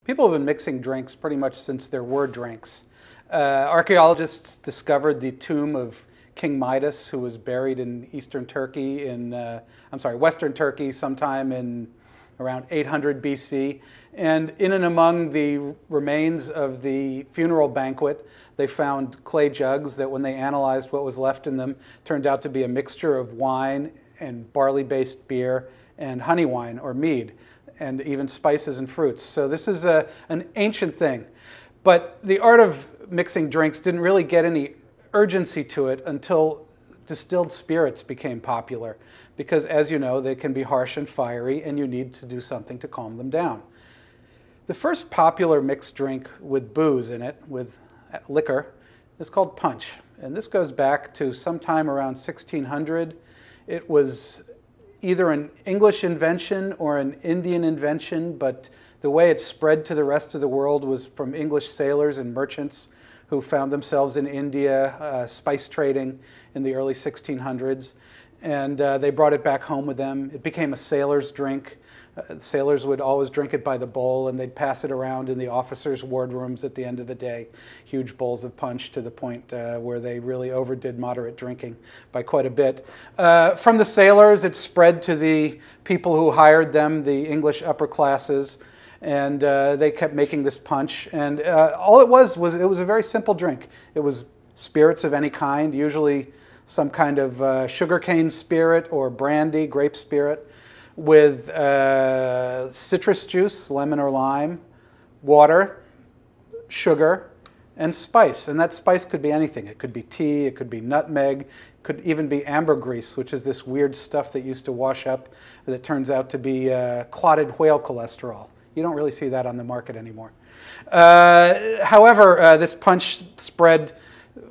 People have been mixing drinks pretty much since there were drinks. Archaeologists discovered the tomb of King Midas, who was buried in Western Turkey sometime in around 800 BC. And in and among the remains of the funeral banquet, they found clay jugs that, when they analyzed what was left in them, turned out to be a mixture of wine and barley-based beer and honey wine or mead, and even spices and fruits. So this is an ancient thing. But the art of mixing drinks didn't really get any urgency to it until distilled spirits became popular, because, as you know, they can be harsh and fiery, and you need to do something to calm them down. The first popular mixed drink with booze in it, with liquor, is called punch. And this goes back to sometime around 1600. It was either an English invention or an Indian invention, but the way it spread to the rest of the world was from English sailors and merchants who found themselves in India spice trading in the early 1600s. And they brought it back home with them. It became a sailor's drink. Sailors would always drink it by the bowl, and they'd pass it around in the officers' wardrooms at the end of the day. Huge bowls of punch, to the point where they really overdid moderate drinking by quite a bit. From the sailors, it spread to the people who hired them, the English upper classes, and they kept making this punch. And all it was it was a very simple drink. It was spirits of any kind, usually some kind of sugarcane spirit or brandy, grape spirit, with citrus juice, lemon or lime, water, sugar, and spice. And that spice could be anything. It could be tea, it could be nutmeg, it could even be ambergris, which is this weird stuff that used to wash up that turns out to be clotted whale cholesterol. You don't really see that on the market anymore. However, this punch spread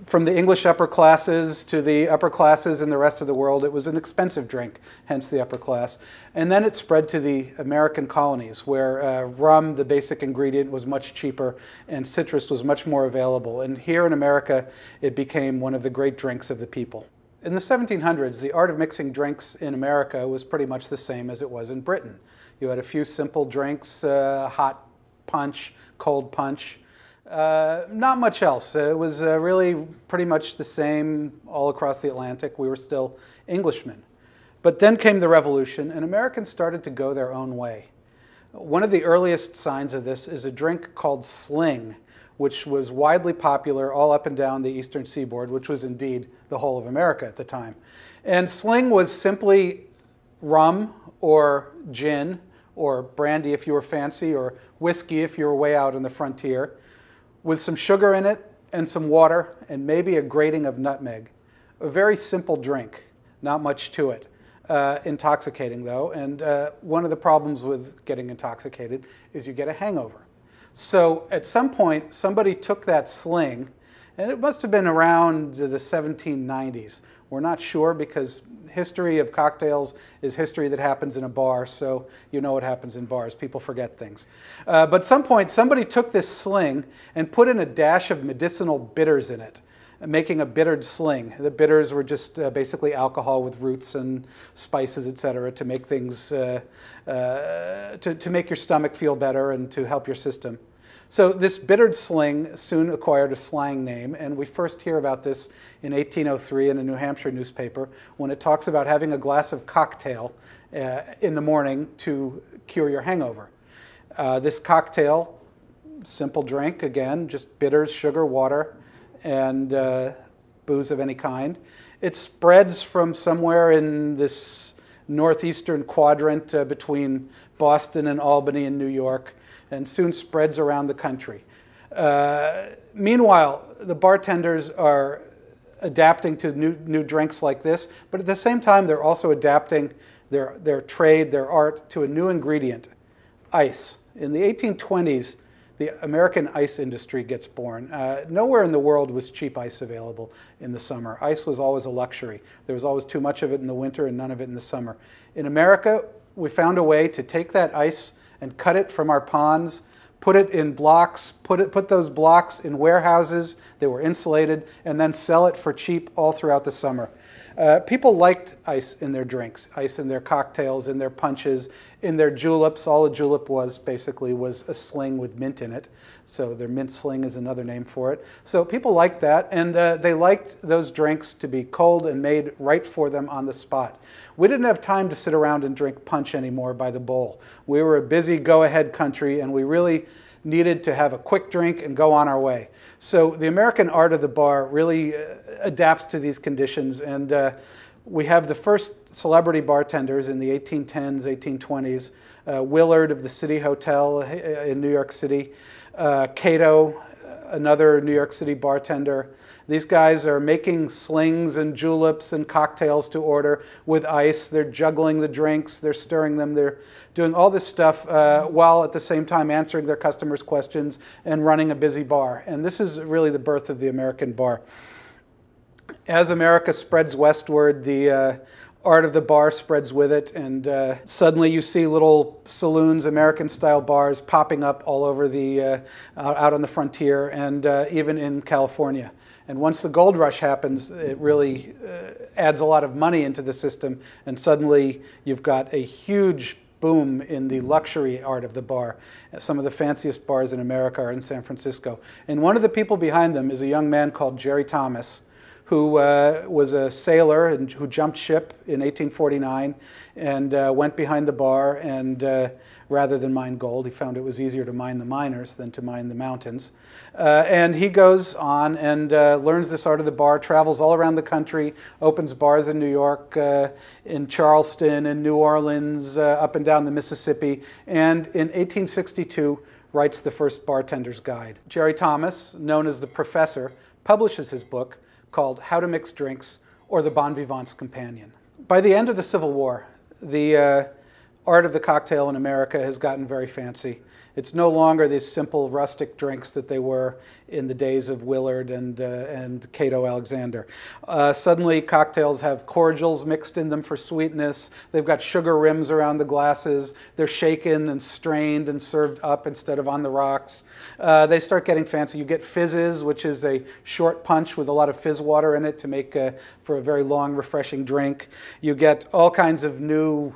from the English upper classes to the upper classes in the rest of the world. It was an expensive drink, hence the upper class. And then it spread to the American colonies, where rum, the basic ingredient, was much cheaper, and citrus was much more available. And here in America, it became one of the great drinks of the people. In the 1700s, the art of mixing drinks in America was pretty much the same as it was in Britain. You had a few simple drinks, hot punch, cold punch. Not much else. It was really pretty much the same all across the Atlantic. We were still Englishmen. But then came the Revolution, and Americans started to go their own way. One of the earliest signs of this is a drink called sling, which was widely popular all up and down the eastern seaboard, which was indeed the whole of America at the time. And sling was simply rum or gin or brandy if you were fancy, or whiskey if you were way out on the frontier, with some sugar in it and some water and maybe a grating of nutmeg. A very simple drink, not much to it. Intoxicating though, and one of the problems with getting intoxicated is you get a hangover. So at some point, somebody took that sling, and it must have been around the 1790s. We're not sure, because history of cocktails is history that happens in a bar, so you know what happens in bars. People forget things. But at some point, somebody took this sling and put in a dash of medicinal bitters in it, making a bittered sling. The bitters were just basically alcohol with roots and spices, etc., to make things, to make your stomach feel better and to help your system. So this bittered sling soon acquired a slang name, and we first hear about this in 1803 in a New Hampshire newspaper, when it talks about having a glass of cocktail in the morning to cure your hangover. This cocktail, simple drink, again, just bitters, sugar, water, and booze of any kind. It spreads from somewhere in this northeastern quadrant between Boston and Albany and New York, and soon spreads around the country. Meanwhile, the bartenders are adapting to new drinks like this, but at the same time, they're also adapting their trade, their art, to a new ingredient, ice. In the 1820s, the American ice industry gets born. Nowhere in the world was cheap ice available in the summer. Ice was always a luxury. There was always too much of it in the winter and none of it in the summer. In America, we found a way to take that ice and cut it from our ponds, put it in blocks, put those blocks in warehouses that were insulated, and then sell it for cheap all throughout the summer. People liked ice in their drinks, ice in their cocktails, in their punches, in their juleps. All a julep was basically was a sling with mint in it. So their mint sling is another name for it. So people liked that, and they liked those drinks to be cold and made right for them on the spot. We didn't have time to sit around and drink punch anymore by the bowl. We were a busy go-ahead country, and we really needed to have a quick drink and go on our way. So the American art of the bar really adapts to these conditions, and we have the first celebrity bartenders in the 1810s, 1820s. Willard of the City Hotel in New York City, Cato, another New York City bartender. These guys are making slings and juleps and cocktails to order with ice. They're juggling the drinks, they're stirring them, they're doing all this stuff while at the same time answering their customers' questions and running a busy bar. And this is really the birth of the American bar. As America spreads westward, the art of the bar spreads with it, and suddenly you see little saloons, American-style bars popping up all over the out on the frontier, and even in California. And once the gold rush happens, it really adds a lot of money into the system, and suddenly you've got a huge boom in the luxury art of the bar. Some of the fanciest bars in America are in San Francisco. And one of the people behind them is a young man called Jerry Thomas, who was a sailor and who jumped ship in 1849 and went behind the bar, and rather than mine gold, he found it was easier to mine the miners than to mine the mountains. And he goes on and learns this art of the bar, travels all around the country, opens bars in New York, in Charleston, in New Orleans, up and down the Mississippi, and in 1862 writes the first bartender's guide. Jerry Thomas, known as the Professor, publishes his book called How to Mix Drinks, or the Bon Vivant's Companion. By the end of the Civil War, the art of the cocktail in America has gotten very fancy. It's no longer these simple rustic drinks that they were in the days of Willard and Cato Alexander. Suddenly cocktails have cordials mixed in them for sweetness. They've got sugar rims around the glasses. They're shaken and strained and served up instead of on the rocks. They start getting fancy. You get fizzes, which is a short punch with a lot of fizz water in it to make for a very long, refreshing drink. You get all kinds of new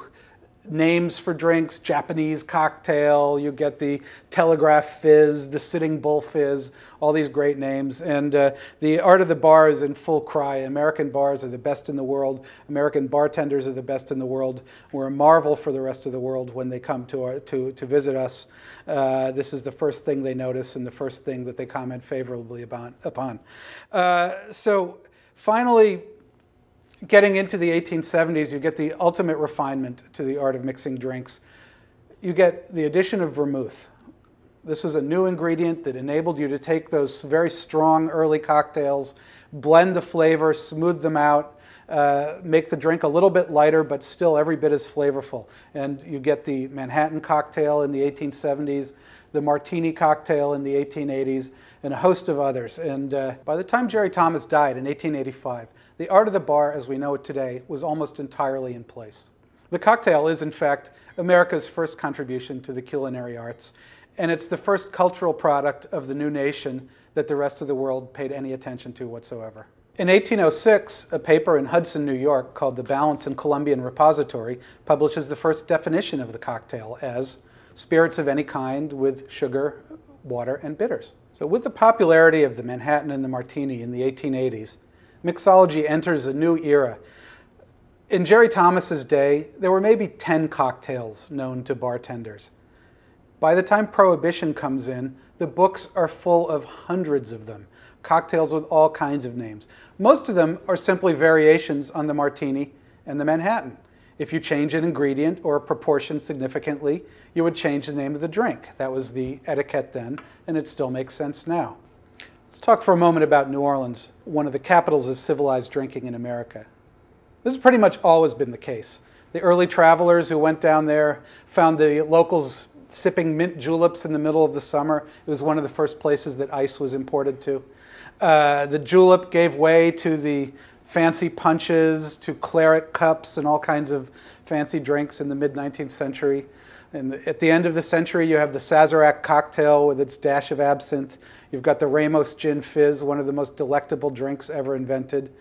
names for drinks, Japanese cocktail, you get the Telegraph Fizz, the Sitting Bull Fizz, all these great names. And the art of the bar is in full cry. American bars are the best in the world. American bartenders are the best in the world. We're a marvel for the rest of the world when they come to visit us. This is the first thing they notice and the first thing that they comment favorably upon. So finally, getting into the 1870s, you get the ultimate refinement to the art of mixing drinks. You get the addition of vermouth. This was a new ingredient that enabled you to take those very strong early cocktails, blend the flavor, smooth them out, make the drink a little bit lighter, but still every bit as flavorful. And you get the Manhattan cocktail in the 1870s, the Martini cocktail in the 1880s, and a host of others. And by the time Jerry Thomas died in 1885, the art of the bar, as we know it today, was almost entirely in place. The cocktail is, in fact, America's first contribution to the culinary arts, and it's the first cultural product of the new nation that the rest of the world paid any attention to whatsoever. In 1806, a paper in Hudson, New York, called the Balance and Columbian Repository, publishes the first definition of the cocktail as spirits of any kind with sugar, water, and bitters. So with the popularity of the Manhattan and the Martini in the 1880s, mixology enters a new era. In Jerry Thomas's day, there were maybe 10 cocktails known to bartenders. By the time Prohibition comes in, the books are full of hundreds of them, cocktails with all kinds of names. Most of them are simply variations on the Martini and the Manhattan. If you change an ingredient or a proportion significantly, you would change the name of the drink. That was the etiquette then, and it still makes sense now. Let's talk for a moment about New Orleans, one of the capitals of civilized drinking in America. This has pretty much always been the case. The early travelers who went down there found the locals sipping mint juleps in the middle of the summer. It was one of the first places that ice was imported to. The julep gave way to the fancy punches, to claret cups, and all kinds of fancy drinks in the mid-19th century. And at the end of the century, you have the Sazerac cocktail with its dash of absinthe. You've got the Ramos Gin Fizz, one of the most delectable drinks ever invented.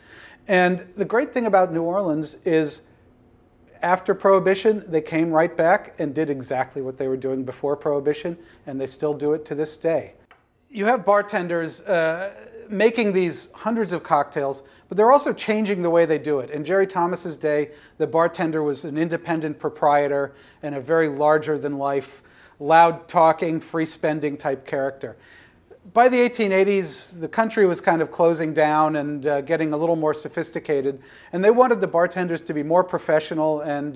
And the great thing about New Orleans is after Prohibition, they came right back and did exactly what they were doing before Prohibition, and they still do it to this day. You have bartenders making these hundreds of cocktails, but they're also changing the way they do it. In Jerry Thomas's day, the bartender was an independent proprietor and a very larger-than-life, loud-talking, free-spending type character. By the 1880s, the country was kind of closing down and getting a little more sophisticated, and they wanted the bartenders to be more professional and,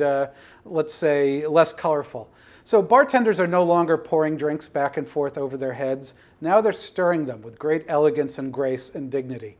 let's say, less colorful. So bartenders are no longer pouring drinks back and forth over their heads. Now they're stirring them with great elegance and grace and dignity.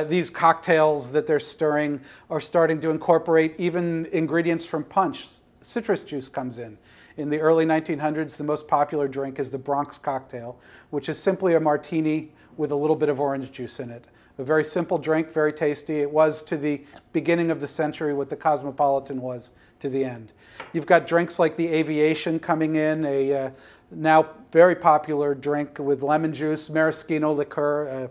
These cocktails that they're stirring are starting to incorporate even ingredients from punch. Citrus juice comes in. In the early 1900s, the most popular drink is the Bronx cocktail, which is simply a martini with a little bit of orange juice in it. A very simple drink, very tasty. It was to the beginning of the century what the Cosmopolitan was to the end. You've got drinks like the Aviation coming in, a now very popular drink with lemon juice, maraschino liqueur,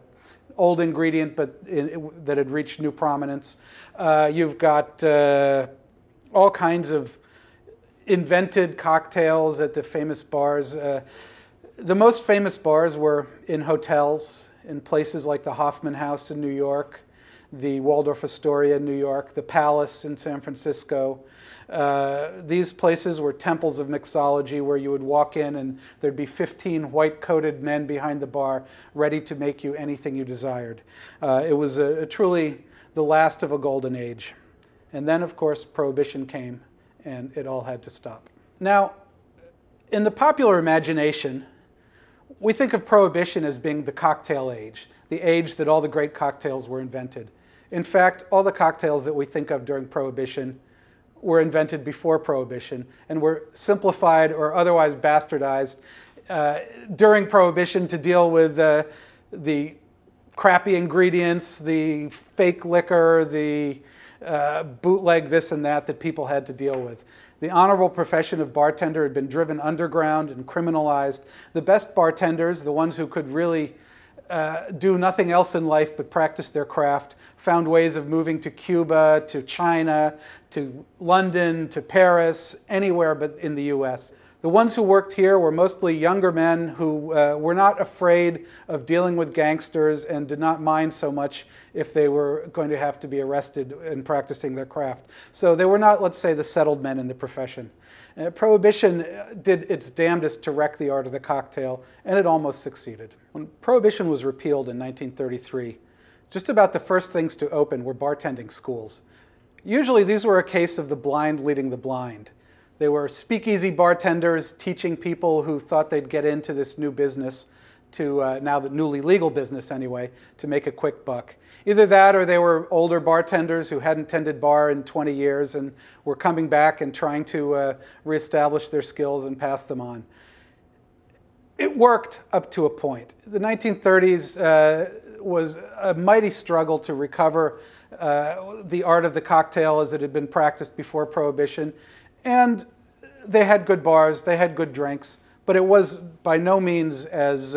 old ingredient but that had reached new prominence. You've got all kinds of invented cocktails at the famous bars. The most famous bars were in hotels, in places like the Hoffman House in New York, the Waldorf Astoria in New York, the Palace in San Francisco. These places were temples of mixology where you would walk in and there'd be 15 white-coated men behind the bar ready to make you anything you desired. It was truly the last of a golden age. And then, of course, Prohibition came and it all had to stop. Now, in the popular imagination, we think of Prohibition as being the cocktail age, the age that all the great cocktails were invented. In fact, all the cocktails that we think of during Prohibition were invented before Prohibition and were simplified or otherwise bastardized during Prohibition to deal with the crappy ingredients, the fake liquor, the bootleg this and that people had to deal with. The honorable profession of bartender had been driven underground and criminalized. The best bartenders, the ones who could really do nothing else in life but practice their craft, found ways of moving to Cuba, to China, to London, to Paris, anywhere but in the US. The ones who worked here were mostly younger men who were not afraid of dealing with gangsters and did not mind so much if they were going to have to be arrested in practicing their craft. So they were not, let's say, the settled men in the profession. Prohibition did its damnedest to wreck the art of the cocktail, and it almost succeeded. When Prohibition was repealed in 1933, just about the first things to open were bartending schools. Usually these were a case of the blind leading the blind. They were speakeasy bartenders teaching people who thought they'd get into this new business to, now the newly legal business anyway, to make a quick buck. Either that or they were older bartenders who hadn't tended bar in 20 years and were coming back and trying to reestablish their skills and pass them on. It worked up to a point. The 1930s was a mighty struggle to recover the art of the cocktail as it had been practiced before Prohibition. And they had good bars, they had good drinks, but it was by no means as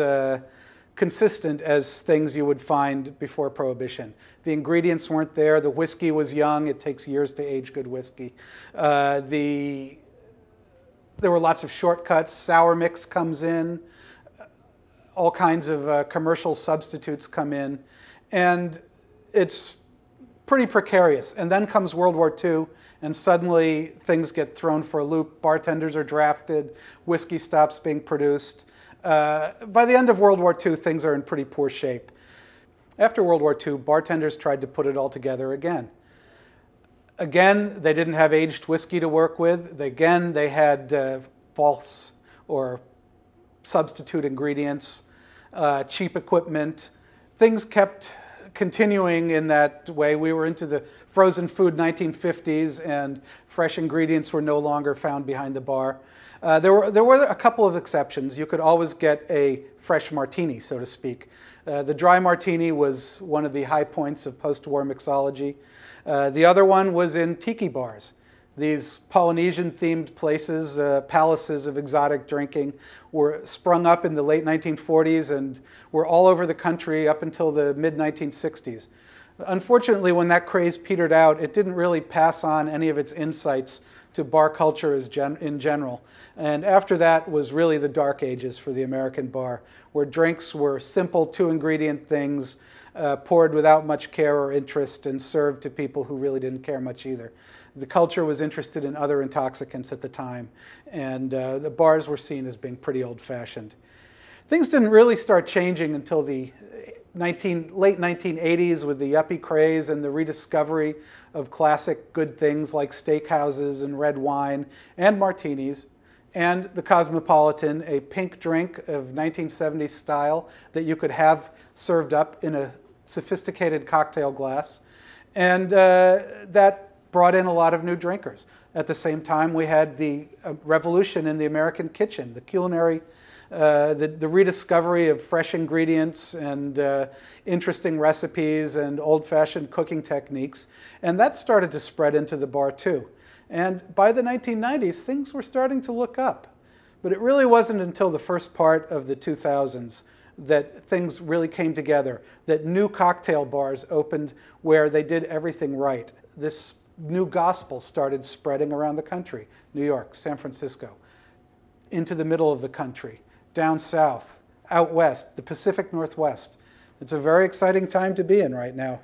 consistent as things you would find before Prohibition. The ingredients weren't there, the whiskey was young, it takes years to age good whiskey. There were lots of shortcuts, sour mix comes in, all kinds of commercial substitutes come in, and it's pretty precarious. And then comes World War II, and suddenly things get thrown for a loop. Bartenders are drafted, whiskey stops being produced. By the end of World War II, things are in pretty poor shape. After World War II, bartenders tried to put it all together again. Again, they didn't have aged whiskey to work with. Again, they had false or substitute ingredients, cheap equipment. Things kept continuing in that way. We were into the frozen food 1950s, and fresh ingredients were no longer found behind the bar. There were a couple of exceptions. You could always get a fresh martini, so to speak. The dry martini was one of the high points of post-war mixology. The other one was in tiki bars. These Polynesian-themed places, palaces of exotic drinking, were sprung up in the late 1940s and were all over the country up until the mid-1960s. Unfortunately, when that craze petered out, it didn't really pass on any of its insights to bar culture in general. And after that was really the dark ages for the American bar, where drinks were simple two-ingredient things, poured without much care or interest and served to people who really didn't care much either. The culture was interested in other intoxicants at the time, and the bars were seen as being pretty old-fashioned. Things didn't really start changing until the late 1980s with the yuppie craze and the rediscovery of classic good things like steakhouses and red wine and martinis, and the Cosmopolitan, a pink drink of 1970s style that you could have served up in a sophisticated cocktail glass. And that brought in a lot of new drinkers. At the same time, we had the revolution in the American kitchen, the culinary the rediscovery of fresh ingredients and interesting recipes and old-fashioned cooking techniques. And that started to spread into the bar too. And by the 1990s, things were starting to look up. But it really wasn't until the first part of the 2000s that things really came together, that new cocktail bars opened where they did everything right. This new gospel started spreading around the country, New York, San Francisco, into the middle of the country, down south, out west, the Pacific Northwest. It's a very exciting time to be in right now.